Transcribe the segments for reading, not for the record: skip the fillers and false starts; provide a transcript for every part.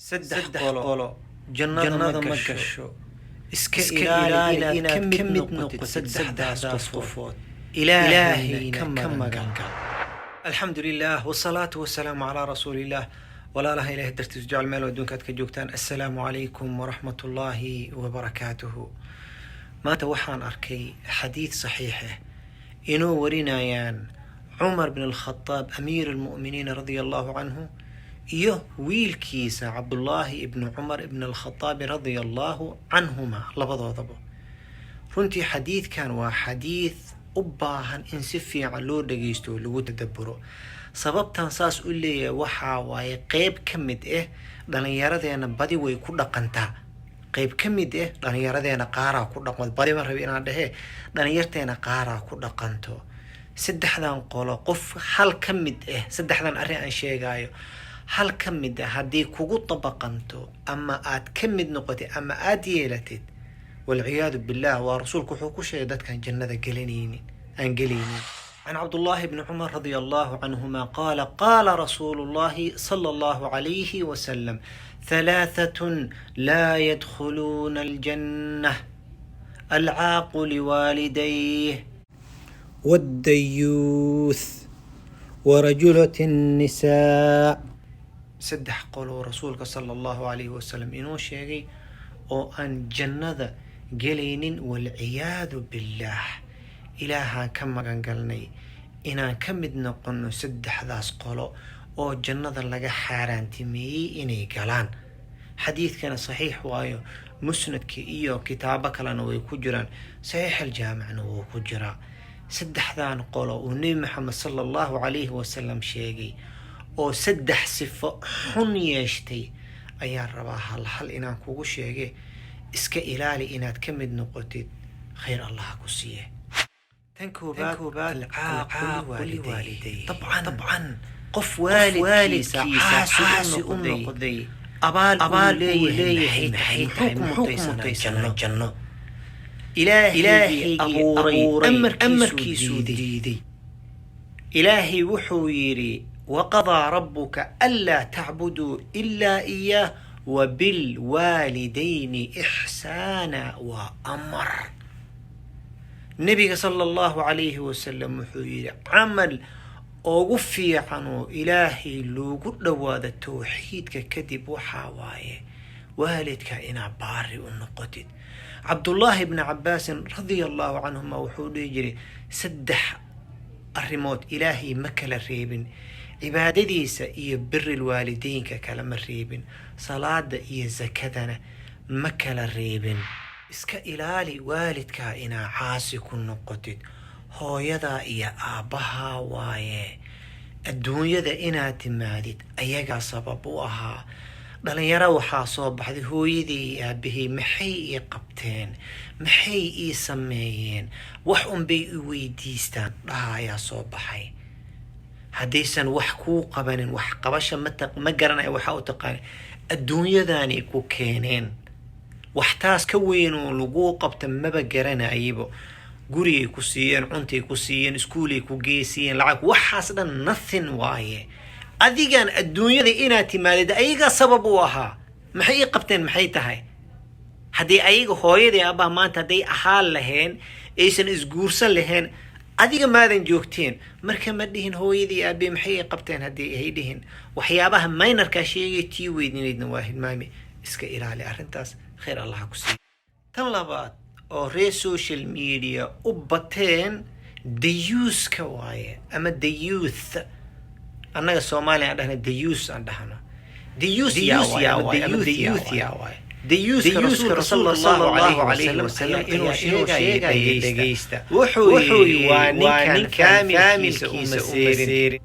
saddex qolo jannada ma gasho iska ilaali inaad ka mid noqotid saddexdaas qofood ilaahayna ka magan gal. alxamdu lilah wasalaatu wasalaamu calaa rasuuliillah. walaalaha ilahay dartiisu jecel meel adduunka aad ka joogtaan, assalaamu calaykum waraxmat ullaahi wabarakaatuhu. maanta waxaan arkay xadiid saxiix ah inuu warinayaan cumar bin alkhadaab amiir almu'miniin radia allahu canhu iyo wiilkiisa cabdullaahi ibnu cumar ibn alkhadaabi radia allahu canhuma, labadoodaba. runtii xadiidkan waa xadiid u baahan in si fiican loo dhageysto oo lagu tadabburo. sababtan saas u leeyahay waxaa waaye qeyb ka mid ah dhallinyaradeena badi way ku dhaqantaa. qeyb ka mid ah dhallinyaradeena qaaraa ku dhaqmo, badi ma rabi inaan dhehe dhallinyarteena qaaraa ku dhaqanto. saddexdan qolo qof hal ka mid ah, saddexdan arrin aan sheegayo hal ka mid ah haddii kugu dabaqanto ama aad ka mid noqotid ama aad yeelatid, walciyaadu billah, waa rasuulku wuxuu ku sheegay dadkan jannada aan gelaynin. عن عبد الله بن عمر رضي الله عنهما قال قال رسول الله صلى الله عليه وسلم ثلاثة لا يدخلون الجنة: العاق لوالديه، والديوث، ورجلة النساء. سدح قولوا رسولك صلى الله عليه وسلم إنو شيء أو أن جنة جلين، والعياذ بالله إلها كما قلني إنا كمد نقنو سدح ذاس قولو أو جنة لغا حاران تمي إني قلان. حديث كان صحيح وايو مسند إيو كتابك لنا ويكجران، صحيح الجامع ويكجران. سدح ذان قولو ونبي محمد صلى الله عليه وسلم شيقي أو سدح صفة حن يشتي أيان رباها الحل إنا كوغو شيقي إسكا إلالي إنا تكمد نقطي خير الله كسيه. تنكوبات العاق لوالديه. طبعا قف والدكيس حاسي قدي أبال ليه حكم تيسنا جنة إلهي أبوري أمر كيسو ديدي. إلهي وحويري وقضى ربك ألا تعبدوا إلا إياه وبالوالدين إحسانا وأمر. النبي صلى الله عليه وسلم وحويري عمل أوفي عنه إلهي لو قد هذا التوحيد ككذب وحاوايه والدك إنا باري ونقتد. عبد الله بن عباس رضي الله عنهما وحود يجري سدح الريموت إلهي مكل الريبن عبادتيس إيه بر الوالدين ككلام الريبن صلاة إيه زكدنا مكل الريبن إسكا إلالي والدك إنا عاسك النقتد هو يدا إيه آبها وايه الدنيا دا إنا تمادد أيقا سببوها dhalinyaro waxaa soo baxday hooyadii aabahey maxay ii qabteen, maxay ii sameeyeen, wax unbay i weydiistaan dhaha ayaa soo baxay. haddaysan wax kuu qabanin, wax qabasha ma garanaya waxaa u taqaana adduunyadaanay ku keeneen. wax taas ka weyn oo laguu qabta maba garanayaba. gurigay ku siiyeen, cuntay ku siiyeen, iskuulay ku geysiyeen, lacag, waxaas dhan nothing waaye. adigan adduunyada inaad timaadid ayaga sabab u ahaa. maxay ii qabteen, maxay tahay? haddii ayaga hooyadii aabbaha maanta hadday ahaan laheen, aysan isguursan laheen, adiga maadan joogteen. marka ma dhihin hooyadii aabbe maxay ii qabteen haddii ay dhihin waxyaabaha maynarkaa sheegay tii weydinaydna waa hilmaami. iska ilaali arrintaas, khayr allah ku siiyo. tan labaad oo reer social media u bateen dayuuska waaye, ama dayuuth. annaga Soomaaliya dhahna dayuus aan dhahno. dayuus yaa waaye. dayuus sallallahu alayhi wasallam inuu sheegay dhageysta wuxuu yiri waa ninkan kaamilkiisa uma seerin.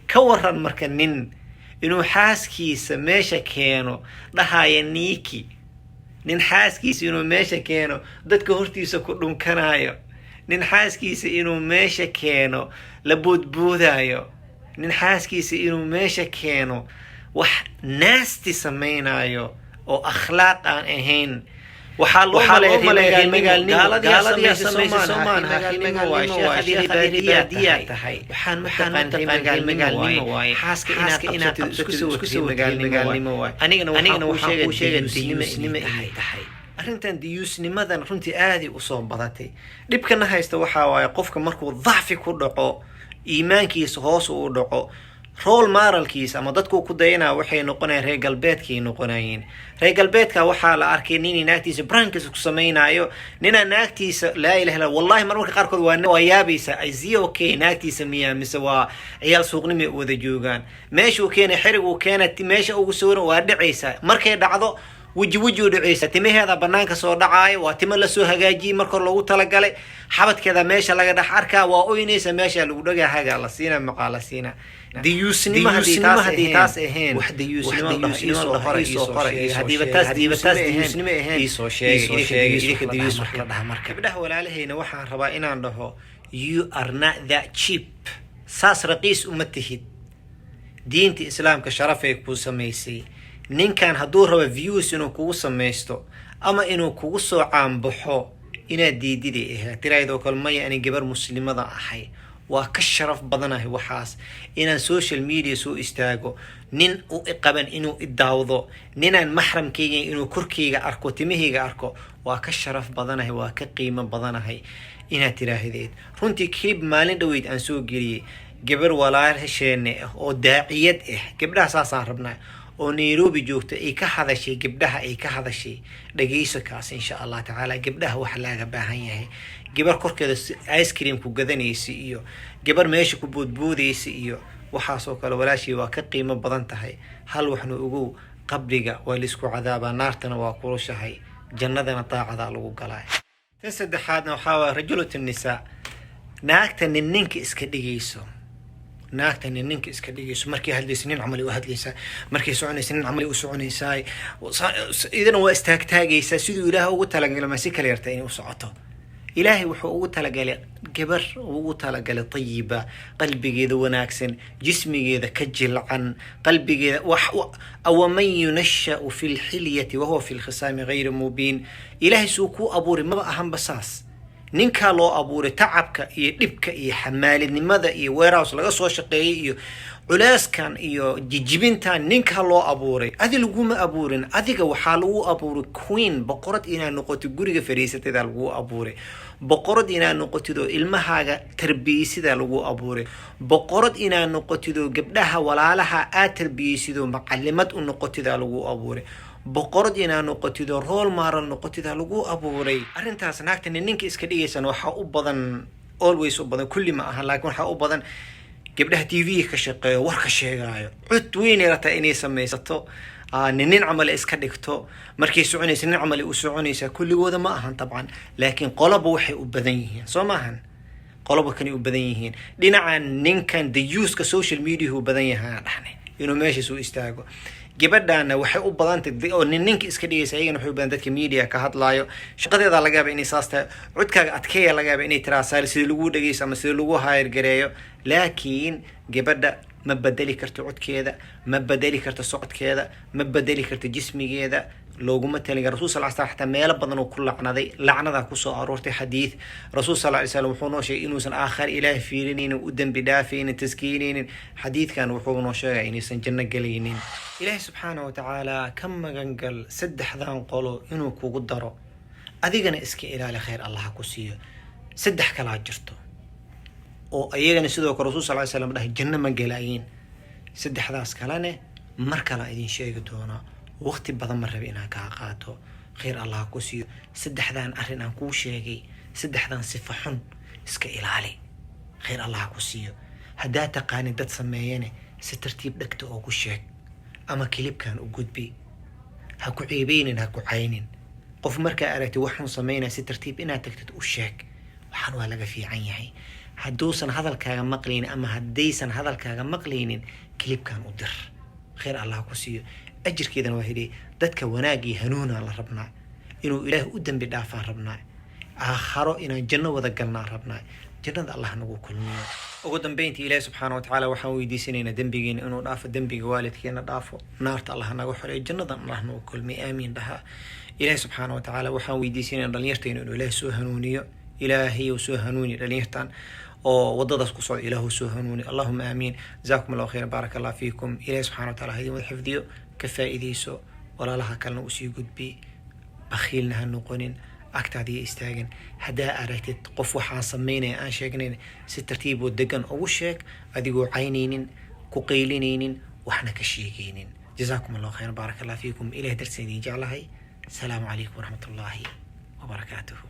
ka waran marka nin inuu xaaskiisa meesha keeno dhahaya niiki, nin xaaskiisa inuu meesha keeno dadka hortiisa ku dhunkanayo, nin xaaskiisa inuu meesha keeno la boodboodayo, nin xaaskiisa inuu meesha keeno wax naasti samaynayo oo akhlaaq aan ahayn. waxaa loo maleeyay magaalnimada samaysa Soomaaliya magaalnimo waa sheekh baadiyaa tahay waxaan magaalnimo waaye xaaska inaad qabsato isku soo magaalnimo waaye anigana waxaan ku sheegay diinimo ay tahay arrintan diyuusnimadan runtii aad u soo badatay dhibkana haysta waxaa waaye qofka markuu dhacfi ku dhaco iimaankiisa hoos u dhaco role modelkiisa ama dadku ku dayana waxay noqonayaan reer galbeedkii noqonayeen reer galbeedka waxaa la arkay nin naagtiisa brankiis ku sameeynayo nina naagtiisa la ilaha illa wallahi marmarka qaarkood waa yaabaysa ay okay naagtiisa miyaa mise waa ciyaal suuqnimo wada joogaan meesha uu keenay xirigu keenay meesha ugu soo waa dhacaysa markay dhacdo وجي dhacaysa timaheeda banaanka soo dhacay waa timo la soo hagaajiyay marka loogu tala galay xabadkeeda meesha laga dhax arkaa waa oynaysa meesha lagu dhagaa haga la siina maqaala siina diyuusnimo hadii taas ahayn wax diyuusnimo hadii taas diyuusnimo ahayn soo sheegay idinka diyuus wax la dhaha marka gabdhaha walaalahayna waxaan rabaa inaan dhaho you are not that cheap saas raqiis uma tihid diinta islaamka sharafay ku sameysay ninkan hadduu rabo views inuu kugu samaysto ama inuu kugu soo caanbaxo inaad diididay tiraaydo kalmaya ani gabar muslimada ahay waa ka sharaf badanahay waxaas inaan social media soo istaago nin u qaban inuu idaawdo ninaan mahramkayga inuu korkayga arko timahayga arko waa ka sharaf badanahay waa ka qiimo badanahay inaad tiraahdid runtii clip maalin dhaweyd aan soo geliyay gabar walaasheena oo daaciyad gabdhaha saasaan rabnaa oo Nairobi joogta ay ka hadashay gabdhaha ay ka hadashay dhageyso kaas insha Allah taala gabdhaha wax laga baahan yahay gabar korkeeda ice cream ku gadanaysa iyo gabar meesha ku boodboodaysa iyo waxa soo kale walaashii waa ka qiimo badan tahay hal waxna ugu qabriga waa la isku cadaaba naartana waa kulushahay jannadana taacada lagu galay tan saddexaadna waxa waa rajulatu nisaa naagta ninka iska dhigayso naagta ninka iska dhigayso markii hadlaysnin amali u hadlaysa markii soconaysnin amali u soconaysaa idan waa istaagtaagaysa sidoo Ilaahay ugu talagalay ma si kale yarta inuu socoto إلهي وحو تلقى جبر وتلقى طيبة قلبي جذا وناكسن جسمي جذا كجل عن قلبي جذا أو من ينشأ في الحلية وهو في الخصام غير مبين إلهي سوكو أبوري ما أهم بساس نينكا لو أبوري تعبك يدبك حمالي لماذا ويراوس لغا سو شقي علاس كان جيجبنتان نينكا لو أبوري أذي لقوم أبورين أذيك وحالو أبوري كوين بقرت إنا نقطي قرية فريسة تذا لقو أبوري بقرد إنا نقطدو ilmahaga tarbiyisida lagu abuuray boqorad ina noqotido gabdhaha walaalaha aad tarbiyisido macallimad u noqotida lagu abuuray boqorad ina noqotido role model noqotida lagu abuuray arintaas naagta ninka iska dhigaysan waxa u badan always u badan kulli ma aha laakiin waxa u badan gabdhaha TV ka shaqeeyo warka sheegayo cod weyn yarata inay samaysato نين عمل إسكادكتو مركي سعوني سنين عمل وسعوني كل جوده ما أهان طبعا لكن قلبه وحي وبدنيهن سو ما أهان قلبه كان وبدنيهن لنا عن نين كان ديوس كسوشيال ميديا هو بدنيها نحن إنه ماشي سو استاجو جبدنا وحي وبدنت أو نينك إسكادية سعيين وحي وبدنت كميديا كهات لايو شقدي ذا لقى بإني ساسته عد كأتكيا لقى بإني تراسال سيلوجو دقيس أما سيلوجو هاير جريو لكن جبدا ما بدلي كرت عد كذا ما بدلي كرت صعد كذا ما بدلي كرت جسمي كذا لو قمت تلقى الرسول صلى الله عليه وسلم حتى ما يلبضن وكل لعنة ذا كسو أرورتي حديث رسول صلى الله عليه وسلم وحونه شيء إنه سن آخر إله فيرنين وقدم بدافين تسكينين حديث كان وحونه شيء إنه سن جنة قلينين إله سبحانه وتعالى كم جنقل سد حذان قالوا إنه كقدره أذيقنا إسكي إله لخير الله كسيه سد حكلا جرته oo ayagana sidoo kale rasuul sallallahu alayhi wasallam dhahay janna ma galaayeen saddexdaas kalena mar kale idin sheegi doona waqti badan ma rabi inaan ka qaato khayr Allah ku siiyo saddexdan arin aan ku sheegay saddexdan sifo xun iska ilaali khayr Allah ku siiyo hadaa taqaan dad sameeyeen si tartiib dhagto oo ku sheeg ama kilibkan u gudbi ha ku ciibeynin ha ku caynin qof marka aragti waxaan sameeyna si tartiib inaad tagtid u sheeg waxaan waa laga fiican yahay هدوسن هذا الكلام مقلين أما هديسن هذا الكلام مقلين كليب كان ودر خير الله كسيه أجر كذا واحدة دتك وناجي هنونا على ربنا إنه إله قدام بدافع ربنا آخره إنه الجنة وذكرنا ربنا jannada allah nagu kulmiyo ugu dambeyntii ilaahay subxaana watacaala waxaan weydiisanaynaa dembigeena inuu dhaafo dembiga waalidkeena dhaafo naarta allah naga xoreeyo jannadan allah nagu kulmiyo aamiin dhaha ilaahay subxaana watacaala waxaan weydiisanaynaa dhalinyarteena inuu ilaahay soo hanuuniyo ilaahay uu soo hanuuni dhalinyartan oo wadadaas ku socda ilaahu soo hanuuni allahuma aamiin jazaakum allahu khayran baaraka allah fiikum ilaahay subxaana watacaala ha idin wada xifdiyo ka faa'iidayso walaalaha kalena usii gudbi bakhiilna ha noqonin agtaadiya istaagan haddaa aragtid qof waxaan samaynaya aan sheegnayn si tartiib oo degan ugu sheeg adigoo caynaynin ku qaylinaynin waxna ka sheegaynin jazaakum allahu khayran baaraka allah fiikum ilahay darsan idin jeclahay asalaamu calaykum waraxmat ullaahi wabarakaatuhu